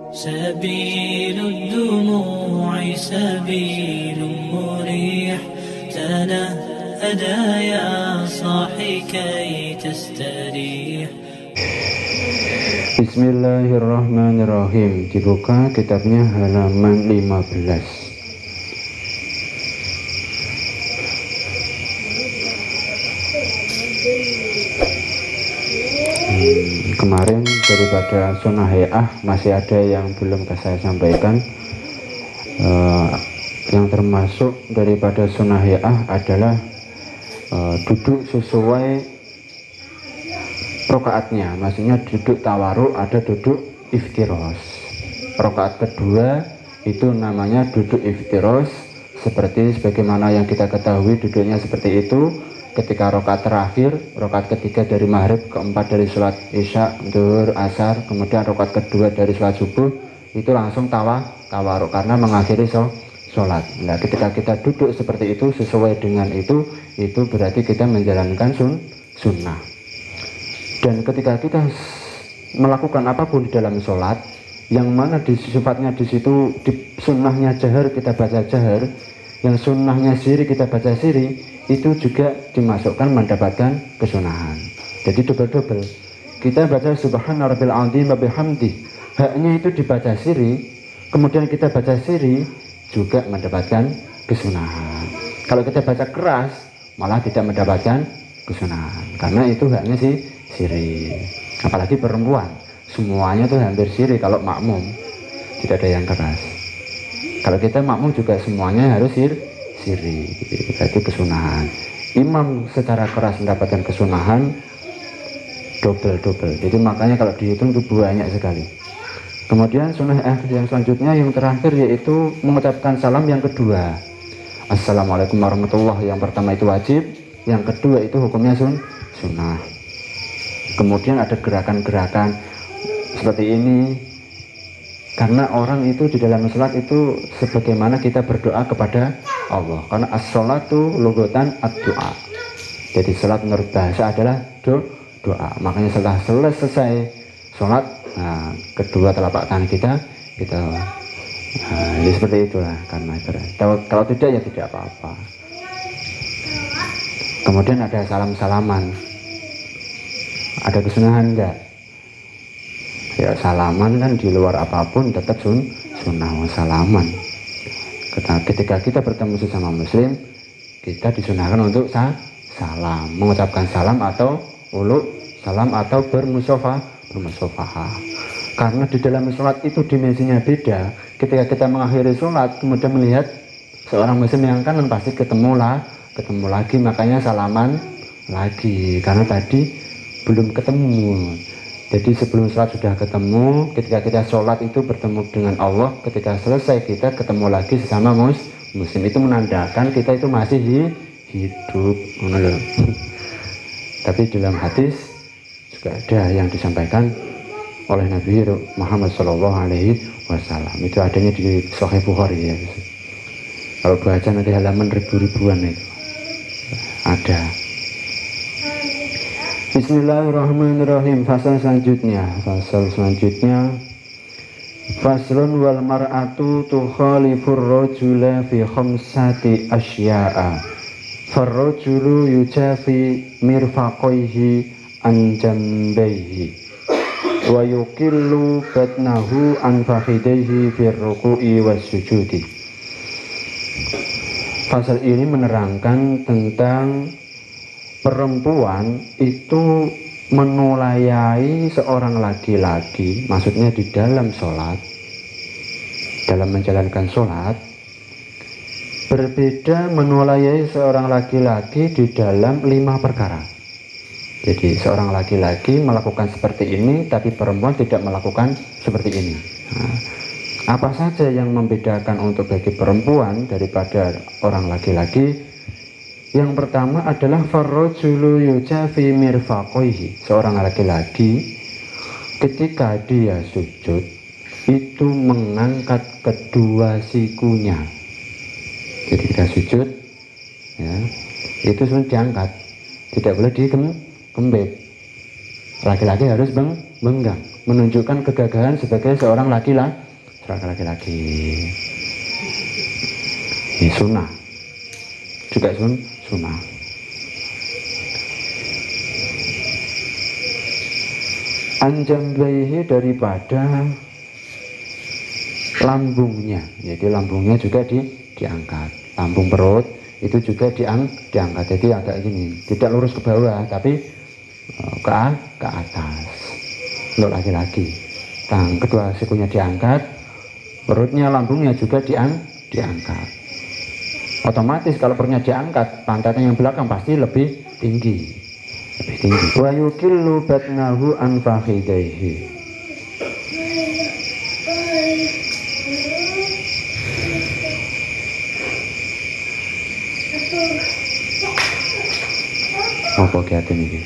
سبيل الدموع سبيل مريح تنهدى يا صاحي كي تستريح. Bismillahirrahmanirrahim. Dibuka kitabnya halaman 15. Kemarin daripada sunnah hay'ah masih ada yang belum saya sampaikan. Yang termasuk daripada sunnah hay'ah adalah duduk sesuai rokaatnya, maksudnya duduk tawaruk, ada duduk iftiros. Rokaat kedua itu namanya duduk iftiros, seperti sebagaimana yang kita ketahui duduknya seperti itu. Ketika rokaat terakhir, rokaat ketiga dari maghrib, keempat dari sholat isya, zuhur, asar, kemudian rokaat kedua dari sholat subuh, itu langsung tawaruk karena mengakhiri sholat. Nah, ketika kita duduk seperti itu sesuai dengan itu berarti kita menjalankan sunnah. Dan ketika kita melakukan apapun di dalam sholat, yang mana sifatnya di situ di sunnahnya jahar kita baca jahar, yang sunnahnya siri kita baca siri, itu juga dimasukkan mendapatkan kesunahan. Jadi double-double. Kita baca subhana rabbil azim wa bihamdi, haknya itu dibaca siri, kemudian kita baca siri juga mendapatkan kesunahan. Kalau kita baca keras malah tidak mendapatkan kesunahan, karena itu haknya siri. Apalagi perempuan, semuanya tuh hampir siri kalau makmum, tidak ada yang keras. Kalau kita makmum juga semuanya harus siri, berarti kesunahan. Imam secara keras mendapatkan kesunahan double-double. Jadi makanya kalau dihitung itu banyak sekali. Kemudian sunnah yang selanjutnya yang terakhir yaitu mengucapkan salam yang kedua. Assalamualaikum warahmatullahi. Yang pertama itu wajib, yang kedua itu hukumnya sunnah. Kemudian ada gerakan-gerakan seperti ini, karena orang itu di dalam sholat itu sebagaimana kita berdoa kepada Allah, karena as-sholatu lugatan ad-doa. Jadi sholat menurut bahasa adalah doa. Makanya setelah selesai sholat, nah, kedua telapak tangan kita jadi seperti itulah. Karena kalau tidak ya tidak apa-apa. Kemudian ada salam-salaman. Ada kesunahan enggak? Ya salaman kan di luar apapun tetap sunnah salaman. Ketika kita bertemu sesama muslim, kita disunahkan untuk salam, mengucapkan salam atau ulu salam atau bermusafahah. Karena di dalam sholat itu dimensinya beda. Ketika kita mengakhiri sholat kemudian melihat seorang muslim yang kanan, pasti ketemu lagi, makanya salaman lagi, karena tadi belum ketemu. Jadi sebelum sholat sudah ketemu, ketika kita sholat itu bertemu dengan Allah, ketika selesai kita ketemu lagi sesama muslim, itu menandakan kita itu masih hidup. Tapi dalam hadis juga ada yang disampaikan oleh Nabi Muhammad SAW. Itu adanya di Sahih Bukhari ya. Kalau baca nanti halaman ribu-ribuan itu ada. Bismillahirrahmanirrahim. Fasal selanjutnya faslun wal mar'atu tukhalifur rajula fi khamsati asya'a. Farrajulu yujafi mirfaqaihi an jambaihi wa yuqillu batnahu an fakhidaihi fi ruku'i was sujudi. Fasal ini menerangkan tentang perempuan itu menulayai seorang laki-laki, maksudnya di dalam sholat, dalam menjalankan sholat, berbeda menulayai seorang laki-laki di dalam 5 perkara. Jadi seorang laki-laki melakukan seperti ini, tapi perempuan tidak melakukan seperti ini. Nah, apa saja yang membedakan untuk bagi perempuan daripada orang laki-laki? Yang pertama adalah farrajulu yujafi mirfaqaihi. Seorang laki-laki ketika dia sujud itu mengangkat kedua sikunya. Jadi kita sujud ya, itu sudah diangkat, tidak boleh dikembit. Laki-laki harus membenggang, menunjukkan kegagahan sebagai seorang laki-laki. Ini sunnah, juga sunnah. Anjambaihi, daripada lambungnya, jadi lambungnya juga diangkat, lambung perut itu juga diangkat, jadi agak gini, tidak lurus ke bawah tapi ke atas untuk laki-laki. Kedua sikunya diangkat, perutnya, lambungnya juga diangkat. Otomatis kalau perutnya diangkat, pantatnya yang belakang pasti lebih tinggi. Wa yukillu batnahu an fakhidaihi. Apa kiat ini?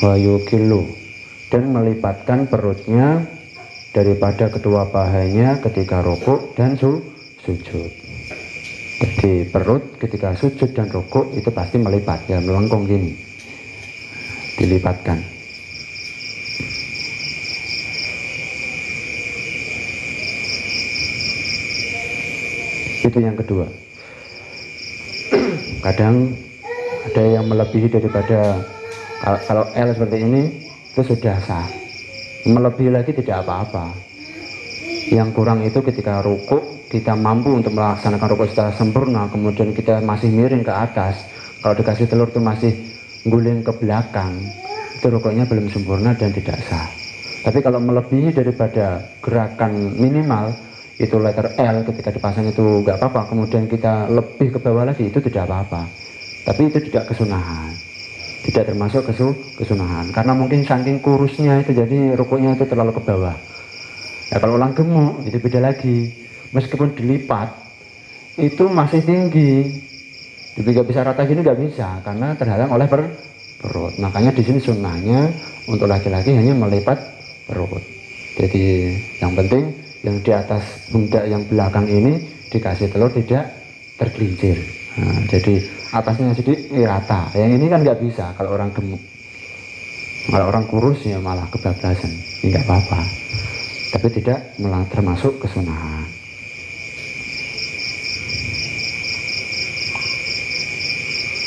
Wa yukillu, dan melipatkan perutnya daripada kedua pahanya ketika rukuk dan sujud. Jadi perut ketika sujud dan rukuk itu pasti melipat, ya melengkung gini, dilipatkan. Itu yang kedua. Kadang ada yang melebihi daripada, kalau L seperti ini itu sudah sah, melebihi lagi tidak apa-apa. Yang kurang itu ketika rukuk kita mampu untuk melaksanakan rukuk secara sempurna, kemudian kita masih miring ke atas, kalau dikasih telur itu masih guling ke belakang, itu rukuknya belum sempurna dan tidak sah. Tapi kalau melebihi daripada gerakan minimal, itu letter L, ketika dipasang itu nggak apa-apa, kemudian kita lebih ke bawah lagi, itu tidak apa-apa. Tapi itu tidak kesunahan, tidak termasuk kesunahan, karena mungkin saking kurusnya itu jadi rukuknya itu terlalu ke bawah. Ya kalau orang gemuk itu beda lagi, meskipun dilipat itu masih tinggi, jadi nggak bisa rata gini, nggak bisa karena terhalang oleh perut. Makanya di sini sunnahnya untuk laki-laki hanya melipat perut. Jadi yang penting yang di atas pundak yang belakang ini dikasih telur tidak tergelincir. Nah, jadi atasnya sedikit rata. Yang ini kan nggak bisa kalau orang gemuk. Kalau orang kurus ya malah kebablasan. Ini nggak apa-apa. Tapi tidak termasuk kesunahan.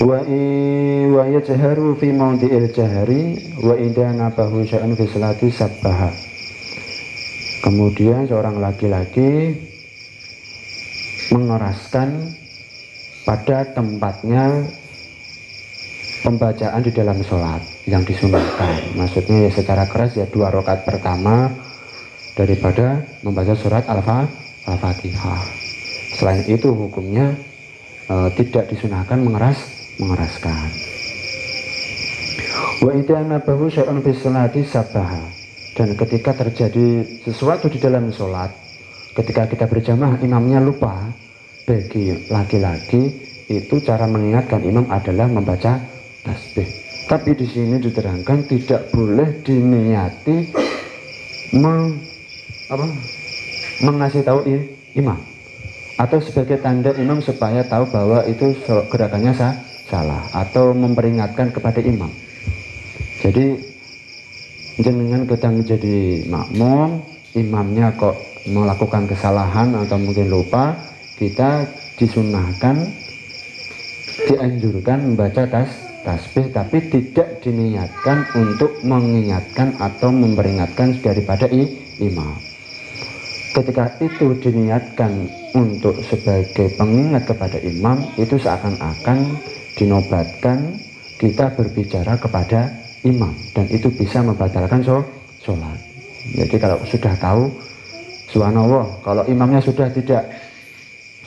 Wa yajharu fi mawdi'il jahri wa idza nabahu syai'un fi salati sabbaha. Kemudian seorang laki-laki mengeraskan pada tempatnya pembacaan di dalam sholat yang disunahkan. Maksudnya ya secara keras ya 2 rakaat pertama daripada membaca surat Al-Fatihah. Selain itu hukumnya tidak disunahkan mengeraskan. Wa idza nabahu syai'un fi sholati sabbaha. Dan ketika terjadi sesuatu di dalam sholat, ketika kita berjamaah imamnya lupa, bagi laki-laki itu cara mengingatkan imam adalah membaca tasbih. Tapi di sini diterangkan tidak boleh diniati mengasih tahu imam atau sebagai tanda imam supaya tahu bahwa itu gerakannya salah, atau memperingatkan kepada imam. Jadi jenengan kita menjadi makmum, imamnya kok melakukan kesalahan atau mungkin lupa, kita disunahkan, dianjurkan membaca tasbih, tapi tidak diniatkan untuk mengingatkan atau memperingatkan daripada imam. Ketika itu diniatkan untuk sebagai pengingat kepada imam, itu seakan-akan dinobatkan kita berbicara kepada imam, dan itu bisa membatalkan sholat. Jadi kalau sudah tahu, subhanallah, kalau imamnya sudah tidak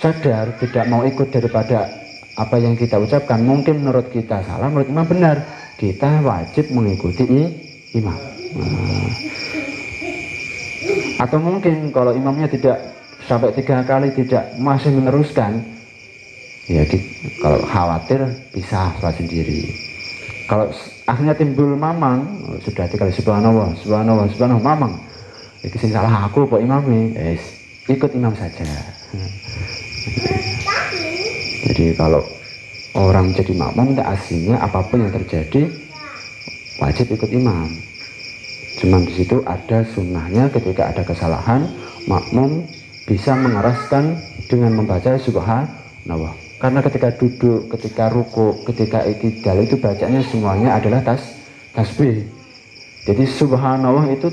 sadar, tidak mau ikut daripada apa yang kita ucapkan, mungkin menurut kita salah, menurut imam benar, kita wajib mengikuti imam. Atau mungkin kalau imamnya tidak sampai 3 kali tidak masih meneruskan, ya kalau khawatir bisa sholat sendiri. Kalau akhirnya timbul mamang, sudah 3 kali subhanallah, subhanallah, subhanallah, mamang, ini salah aku pak imamnya, ikut imam saja. Jadi kalau orang jadi makmum, aslinya apapun yang terjadi wajib ikut imam. Cuma di situ ada sunnahnya, ketika ada kesalahan makmum bisa mengeraskan dengan membaca subhanallah. Karena ketika duduk, ketika ruku, ketika i'tidal itu bacanya semuanya adalah tasbih. Jadi subhanallah itu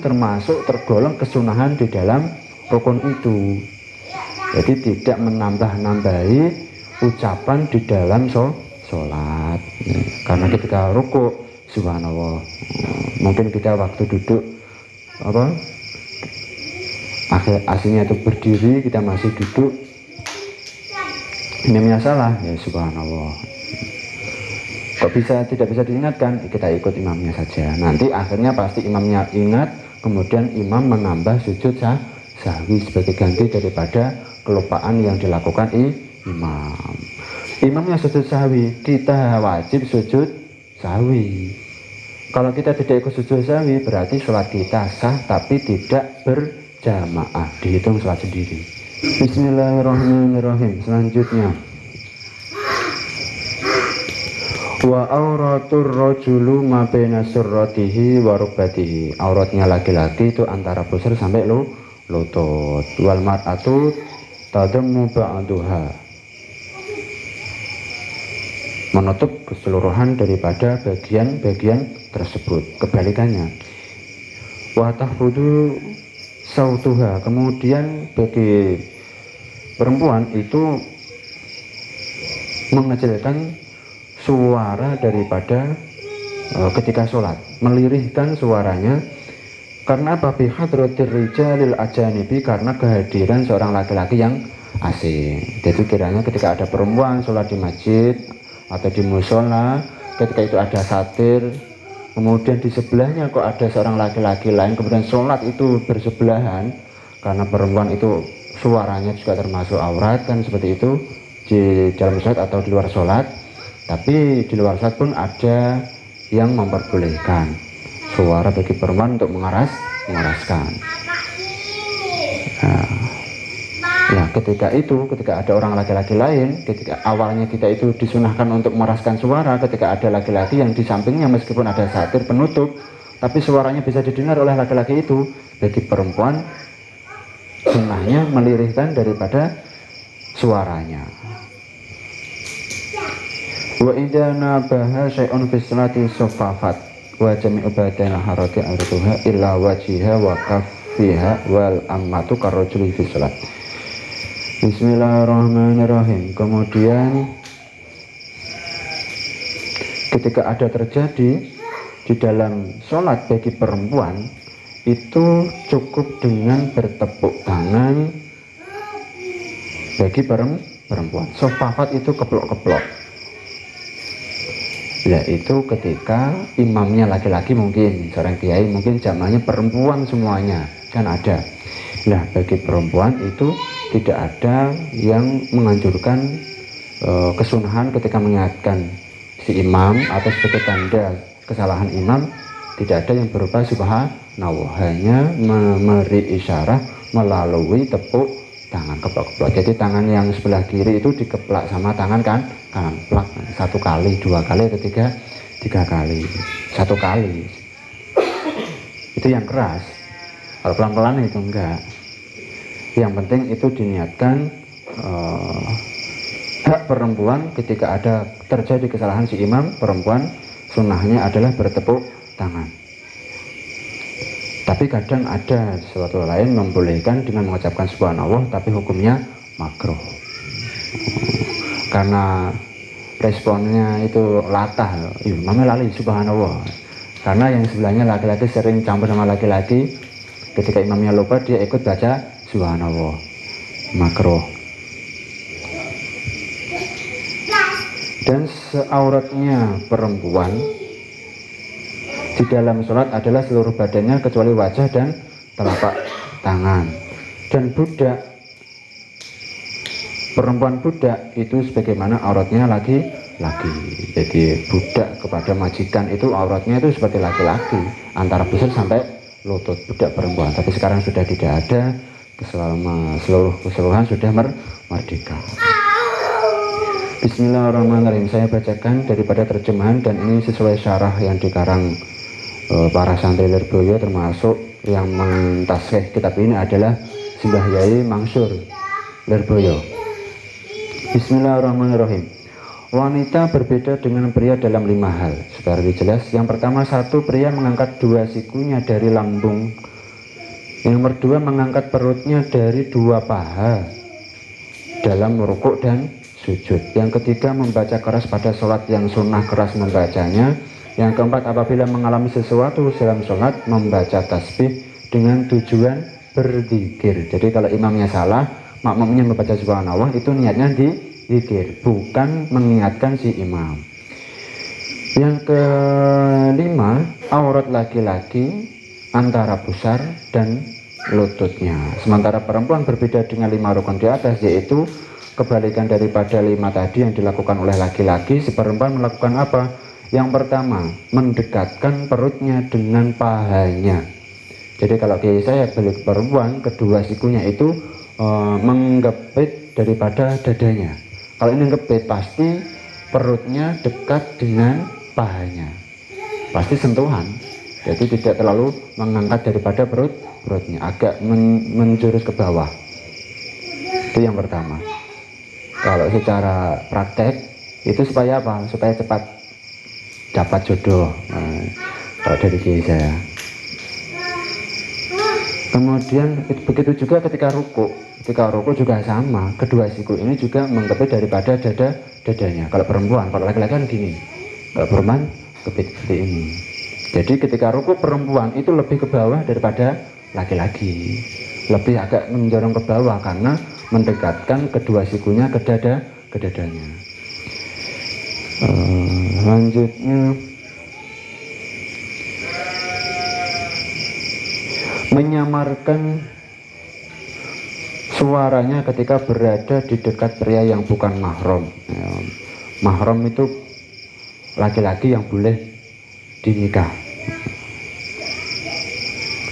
tergolong kesunahan di dalam rukun itu. Jadi tidak menambah-nambahi ucapan di dalam sholat. Karena ketika ruku subhanallah, mungkin kita waktu duduk aslinya itu berdiri, kita masih duduk, imamnya salah, ya subhanallah. Kok tidak bisa diingatkan? Kita ikut imamnya saja. Nanti akhirnya pasti imamnya ingat, kemudian imam menambah sujud sahwi sebagai ganti daripada kelupaan yang dilakukan imam. Imamnya sujud sahwi, kita wajib sujud sahwi. Kalau kita tidak ikut sujud sahwi, berarti sholat kita sah tapi tidak berjamaah, dihitung sholat sendiri. Bismillahirrahmanirrahim. Selanjutnya, wa auratur rajulu ma baina surratihi wa rukbatihi. Auratnya laki-laki itu antara pusar sampai lutut. Wal mar'atu tadammu ba'duha, menutup keseluruhan daripada bagian-bagian tersebut. Kebalikannya, wa tahfudu sautuha, kemudian bagi perempuan itu mengecilkan suara daripada ketika sholat, melirihkan suaranya. Karena babi hadratir rijalil ajanibi, karena kehadiran seorang laki-laki yang asing. Jadi kiranya ketika ada perempuan sholat di masjid atau di musola, ketika itu ada satir, kemudian di sebelahnya kok ada seorang laki-laki lain, kemudian sholat itu bersebelahan, karena perempuan itu suaranya juga termasuk aurat kan, seperti itu di dalam sholat atau di luar sholat. Tapi di luar sholat pun ada yang memperbolehkan suara bagi perempuan untuk mengeraskan. Nah, ketika ada orang laki-laki lain, ketika awalnya kita itu disunahkan untuk mengeraskan suara, ketika ada laki-laki yang di sampingnya meskipun ada satir penutup, tapi suaranya bisa didengar oleh laki-laki itu, bagi perempuan sunnahnya melirihkan daripada suaranya. Wa idza nabaha syai'un fi sholati saffafat wa jami'u badana harati arduha illa wajiha wa kaffiha wal ammatu karrajuli fi sholat. Bismillahirrahmanirrahim. Kemudian ketika ada terjadi di dalam sholat bagi perempuan, itu cukup dengan bertepuk tangan bagi perempuan. Saffafat itu keplok-keplok, yaitu ketika imamnya laki-laki, mungkin seorang kiai, mungkin jamaahnya perempuan semuanya kan ada. Nah, bagi perempuan itu tidak ada yang menganjurkan kesunahan ketika mengingatkan si imam atau sebagai tanda kesalahan imam, tidak ada yang berupa subhanallah, hanya memberi isyarat melalui tepuk tangan, keplok-keplok. Jadi tangan yang sebelah kiri itu dikeplak sama tangan kanan, plak 1 kali, 2 kali, atau 3 kali, 1 kali. Itu yang keras. Kalau pelan-pelan itu enggak. Yang penting itu diniatkan hak perempuan ketika ada terjadi kesalahan si imam, perempuan sunnahnya adalah bertepuk tangan. Tapi kadang ada sesuatu lain membolehkan dengan mengucapkan subhanallah, tapi hukumnya makruh. Karena responnya itu latah, namanya lali subhanallah. Karena yang sebelahnya laki-laki sering campur sama laki-laki, ketika imamnya lupa dia ikut baca subhanallah, makruh. Dan seauratnya perempuan di dalam sholat adalah seluruh badannya kecuali wajah dan telapak tangan. Dan budak, perempuan budak itu sebagaimana auratnya laki-laki. Jadi budak kepada majikan itu auratnya itu seperti laki-laki, antara pusar sampai lutut, budak perempuan. Tapi sekarang sudah tidak ada, seluruh keseluruhan sudah merdeka. Bismillahirrahmanirrahim. Saya bacakan daripada terjemahan, dan ini sesuai syarah yang dikarang para santri Lirboyo termasuk yang mentaskhih kitab ini adalah Simbah Yai Mangsur Lirboyo. Bismillahirrahmanirrahim. Wanita berbeda dengan pria dalam 5 hal. Supaya lebih jelas, yang pertama, satu, pria mengangkat 2 sikunya dari lambung. Yang kedua, mengangkat perutnya dari 2 paha dalam rukuk dan sujud. Yang ketiga, membaca keras pada sholat yang sunnah keras membacanya. Yang keempat, apabila mengalami sesuatu dalam sholat, membaca tasbih dengan tujuan berzikir. Jadi kalau imamnya salah, makmumnya membaca subhanallah, itu niatnya di zikir, bukan mengingatkan si imam. Yang kelima, aurat laki-laki antara pusar dan lututnya. Sementara perempuan berbeda dengan 5 rukun di atas, yaitu kebalikan daripada 5 tadi yang dilakukan oleh laki-laki. Si perempuan melakukan apa? Yang pertama, mendekatkan perutnya dengan pahanya. Jadi kalau kiai saya balik perempuan, kedua sikunya itu menggepit daripada dadanya. Kalau ini ngepit, pasti perutnya dekat dengan pahanya, pasti sentuhan. Jadi tidak terlalu mengangkat daripada perutnya, agak menjurus ke bawah. Itu yang pertama. Kalau secara praktek itu supaya apa? Supaya cepat dapat jodoh. Kalau dari kiai saya. Kemudian begitu juga ketika ruku. Ketika ruku juga sama, kedua siku ini juga menggepit daripada dadanya. Kalau perempuan, kalau laki-laki kan gini, kalau perempuan kepit seperti ini. Jadi ketika ruku perempuan itu lebih ke bawah daripada laki-laki, lebih agak menjorong ke bawah karena mendekatkan kedua sikunya ke dadanya. Selanjutnya, menyamarkan suaranya ketika berada di dekat pria yang bukan mahram. Mahram itu laki-laki yang boleh dinikah.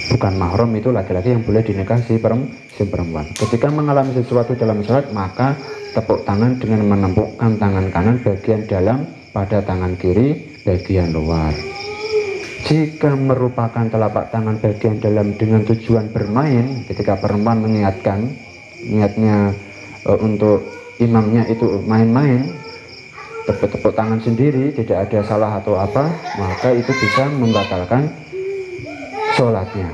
Bukan mahram itu laki-laki yang boleh dinikah si perempuan. Ketika mengalami sesuatu dalam sholat, maka tepuk tangan dengan menempukkan tangan kanan bagian dalam pada tangan kiri bagian luar. Jika merupakan telapak tangan bagian dalam dengan tujuan bermain, ketika perempuan mengingatkan niatnya untuk imamnya itu main-main, tepuk-tepuk tangan sendiri, tidak ada salah atau apa, maka itu bisa membatalkan sholatnya.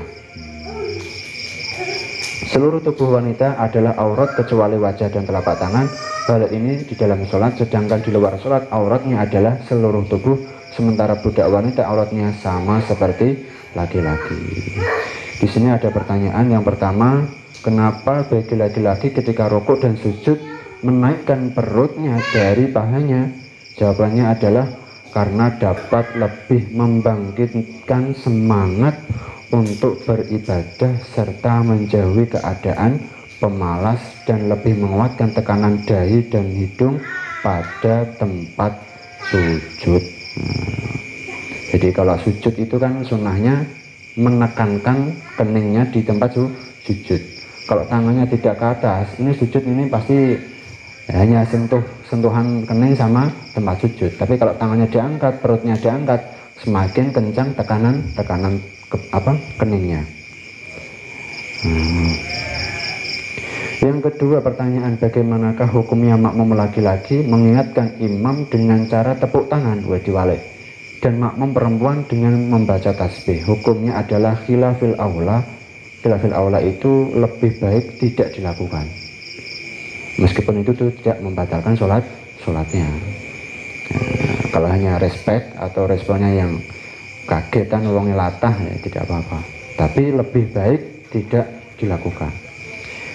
Seluruh tubuh wanita adalah aurat kecuali wajah dan telapak tangan. Hal ini di dalam sholat, sedangkan di luar sholat auratnya adalah seluruh tubuh. Sementara budak wanita auratnya sama seperti laki-laki. Di sini ada pertanyaan. Yang pertama, kenapa bagi laki-laki ketika rukuk dan sujud menaikkan perutnya dari pahanya? Jawabannya adalah karena dapat lebih membangkitkan semangat untuk beribadah serta menjauhi keadaan pemalas dan lebih menguatkan tekanan dahi dan hidung pada tempat sujud. Jadi kalau sujud itu kan sunnahnya menekankan keningnya di tempat sujud. Kalau tangannya tidak ke atas, ini sujud ini pasti hanya sentuhan kening sama tempat sujud. Tapi kalau tangannya diangkat, perutnya diangkat, semakin kencang tekanan keningnya. Yang kedua pertanyaan, bagaimanakah hukumnya makmum laki-laki mengingatkan imam dengan cara tepuk tangan diwalik, dan makmum perempuan dengan membaca tasbih? Hukumnya adalah khilafil aula. Khilafil aula itu lebih baik tidak dilakukan, meskipun itu tidak membatalkan sholatnya. Kalau hanya respect atau responnya yang kagetan, wongnya latah, ya tidak apa-apa, tapi lebih baik tidak dilakukan.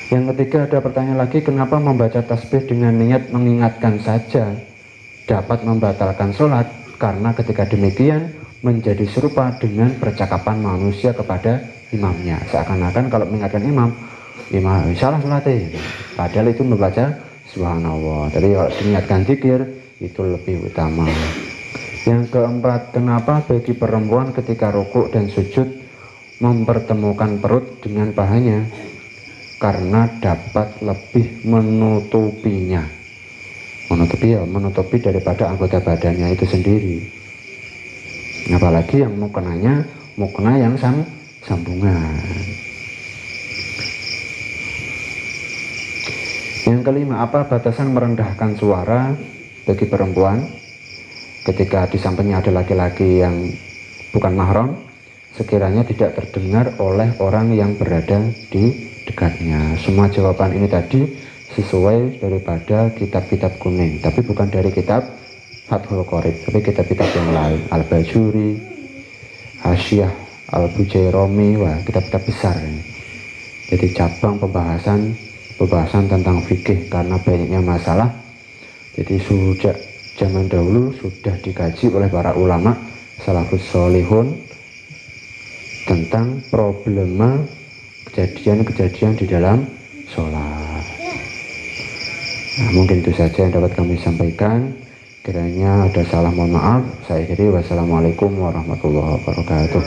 Yang ketiga ada pertanyaan lagi, kenapa membaca tasbih dengan niat mengingatkan saja dapat membatalkan sholat? Karena ketika demikian menjadi serupa dengan percakapan manusia kepada imamnya, seakan-akan kalau mengingatkan imam salah sholatnya, padahal itu membaca subhanallah. Jadi kalau diingatkan zikir itu lebih utama. Yang keempat, kenapa bagi perempuan ketika rukuk dan sujud mempertemukan perut dengan pahanya? Karena dapat lebih menutupinya, menutupi daripada anggota badannya itu sendiri. apalagi yang mukna yang sambungan. Yang kelima, apa batasan merendahkan suara bagi perempuan ketika di sampingnya ada laki-laki yang bukan mahram, sekiranya tidak terdengar oleh orang yang berada di dekatnya. Semua jawaban ini tadi sesuai daripada kitab-kitab kuning, tapi bukan dari kitab Fathul Qorib, tapi kitab-kitab yang lain, Al-Bajuri, Hasyah, Al-Bujairomi, wah kitab-kitab besar ini. Jadi cabang pembahasan tentang fikih karena banyaknya masalah. Jadi sejak zaman dahulu sudah dikaji oleh para ulama salafus sholihun tentang problema kejadian-kejadian di dalam sholat. Nah, mungkin itu saja yang dapat kami sampaikan. Kiranya ada salah mohon maaf. Saya akhiri, wassalamualaikum warahmatullahi wabarakatuh.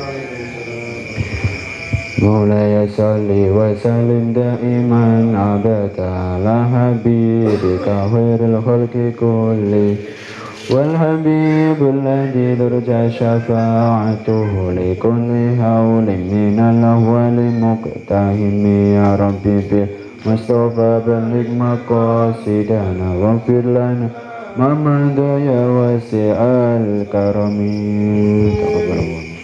Maulaya salli wa sallim da'iman abada ala habibika khairil khalqi kulli wal habibul ladzi turja syafa'atuhu li kulli hawlin minal ahwali muqtahimi ya rabbi bil mustafa balligh maqasidana waghfir lana ma madha ya wasi'al karami. Taqabbalallahu.